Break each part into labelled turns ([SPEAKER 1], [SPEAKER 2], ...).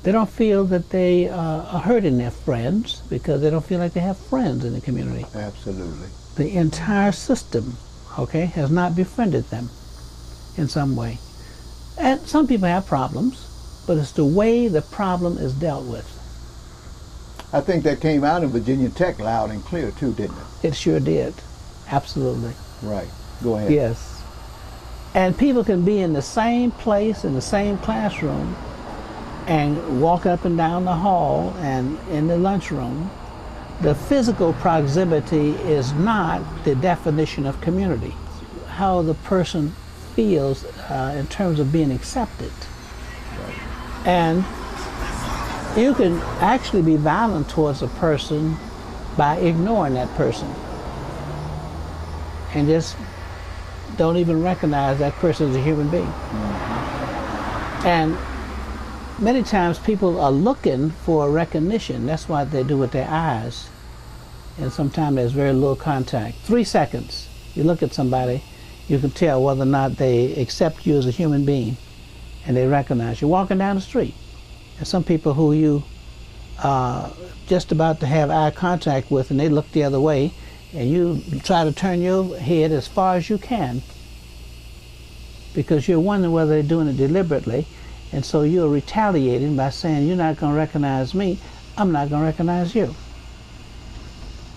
[SPEAKER 1] They don't feel that they are hurting their friends because they don't feel like they have friends in the community.
[SPEAKER 2] Absolutely.
[SPEAKER 1] The entire system, okay, has not befriended them in some way. And some people have problems, but it's the way the problem is dealt with.
[SPEAKER 2] I think that came out in Virginia Tech loud and clear too, didn't it?
[SPEAKER 1] It sure did. Absolutely.
[SPEAKER 2] Right. Go ahead.
[SPEAKER 1] Yes. And people can be in the same place, in the same classroom, and walk up and down the hall and in the lunchroom. The physical proximity is not the definition of community. How the person feels in terms of being accepted.
[SPEAKER 2] Right.
[SPEAKER 1] And you can actually be violent towards a person by ignoring that person and just don't even recognize that person as a human being.
[SPEAKER 2] Mm-hmm.
[SPEAKER 1] And many times people are looking for recognition. That's what they do with their eyes. And sometimes there's very little contact. 3 seconds, you look at somebody, you can tell whether or not they accept you as a human being and they recognize you. Walking down the street, there's some people who you just about to have eye contact with and they look the other way and you try to turn your head as far as you can because you're wondering whether they're doing it deliberately, and so you're retaliating by saying, you're not going to recognize me, I'm not going to recognize you.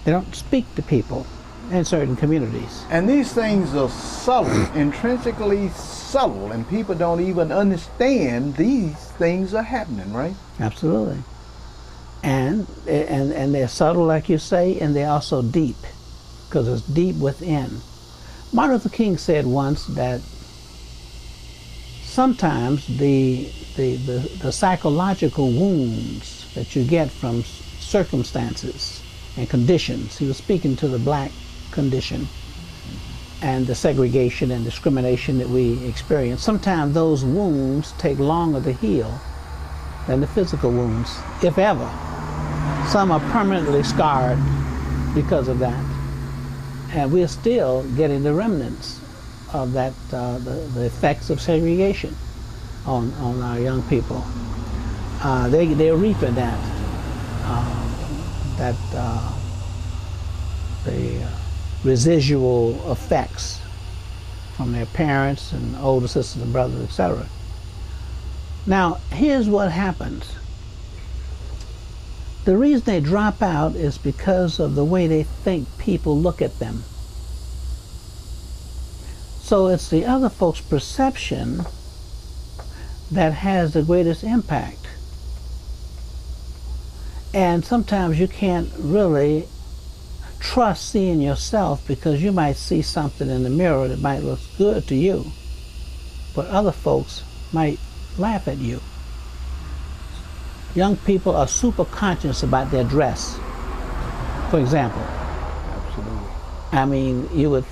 [SPEAKER 1] They don't speak to people in certain communities.
[SPEAKER 2] And these things are subtle, intrinsically subtle, and people don't even understand these things are happening, right?
[SPEAKER 1] Absolutely. And they're subtle, like you say, and they're also deep, because it's deep within. Martin Luther King said once that sometimes the psychological wounds that you get from circumstances and conditions, he was speaking to the black condition and the segregation and discrimination that we experience, sometimes those wounds take longer to heal than the physical wounds, if ever. Some are permanently scarred because of that. And we're still getting the remnants of that, the effects of segregation on our young people. They're reaping that, the residual effects from their parents and older sisters and brothers, etc. Now, here's what happens. The reason they drop out is because of the way they think people look at them. So it's the other folks' perception that has the greatest impact. And sometimes you can't really trust seeing yourself because you might see something in the mirror that might look good to you, but other folks might laugh at you. Young people are super conscious about their dress, for example.
[SPEAKER 2] Absolutely.
[SPEAKER 1] I mean, you would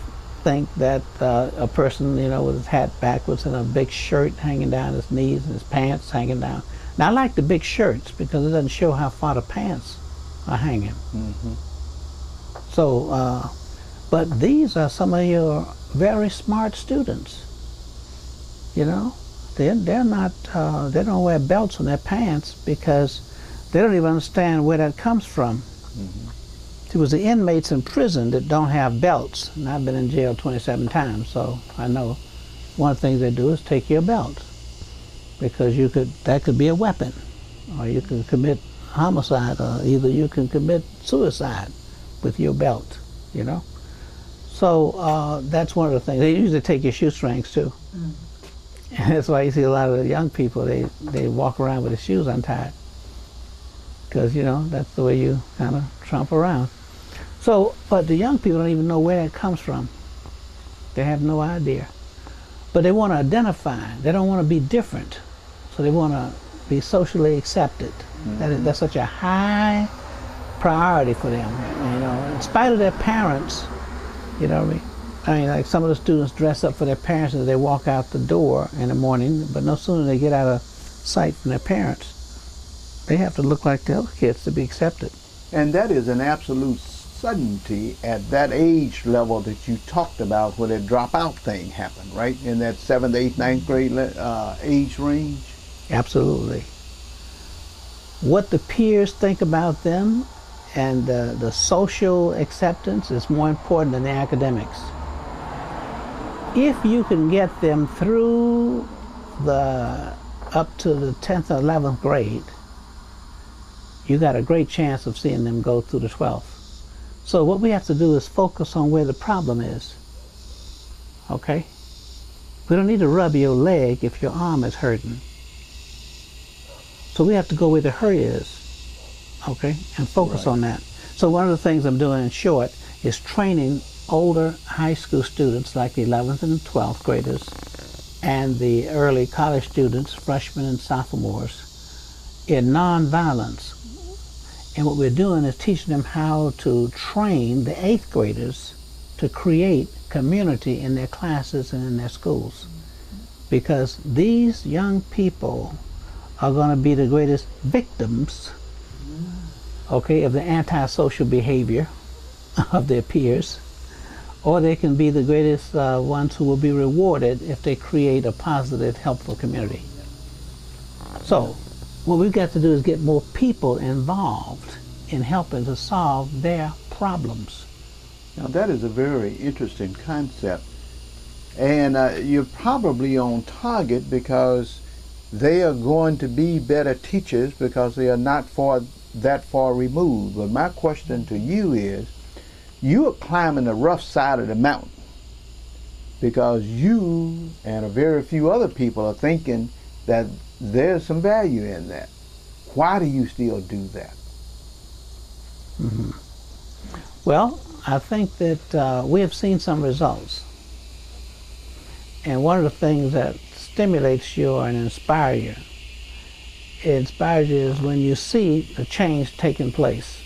[SPEAKER 1] think that a person, you know, with his hat backwards and a big shirt hanging down his knees and his pants hanging down. Now, I like the big shirts because it doesn't show how far the pants are hanging.
[SPEAKER 2] Mm-hmm.
[SPEAKER 1] So, but these are some of your very smart students, you know? They're not, they don't wear belts on their pants because they don't even understand where that comes from.
[SPEAKER 2] Mm-hmm.
[SPEAKER 1] It was the inmates in prison that don't have belts, and I've been in jail 27 times, so I know one of the things they do is take your belt because that could be a weapon, or you can commit homicide, or either you can commit suicide with your belt, you know? So that's one of the things. They usually take your shoestrings too. Mm. And that's why you see a lot of the young people, they walk around with their shoes untied. Because, you know, that's the way you kind of tromp around. So, but the young people don't even know where that comes from. They have no idea. But they want to identify. They don't want to be different. So they want to be socially accepted. Mm-hmm. That's such a high priority for them, you know, in spite of their parents, you know what I mean? I mean, like some of the students dress up for their parents as they walk out the door in the morning, but no sooner they get out of sight from their parents, they have to look like the other kids to be accepted.
[SPEAKER 2] And that is an absolute certainty at that age level that you talked about where that dropout thing happened, right? In that 7th, 8th, 9th grade age range?
[SPEAKER 1] Absolutely. what the peers think about them and the social acceptance is more important than the academics. If you can get them through up to the 10th or 11th grade, you got a great chance of seeing them go through the 12th. So what we have to do is focus on where the problem is. Okay? We don't need to rub your leg if your arm is hurting. So we have to go where the hurt is, okay, and focus on that. So one of the things I'm doing in short is training older high school students like the 11th and 12th graders and the early college students, freshmen and sophomores, in nonviolence. And what we're doing is teaching them how to train the 8th graders to create community in their classes and in their schools. Because these young people are going to be the greatest victims, okay, of the antisocial behavior of their peers, or they can be the greatest ones who will be rewarded if they create a positive, helpful community. So, what we've got to do is get more people involved in helping to solve their problems.
[SPEAKER 2] Now that is a very interesting concept. And you're probably on target because they are going to be better teachers because they are not that far removed. But my question to you is, you are climbing the rough side of the mountain because you and a very few other people are thinking that there's some value in that. Why do you still do that?
[SPEAKER 1] Mm-hmm. Well, I think that we have seen some results. And one of the things that stimulates you and inspires you is when you see a change taking place.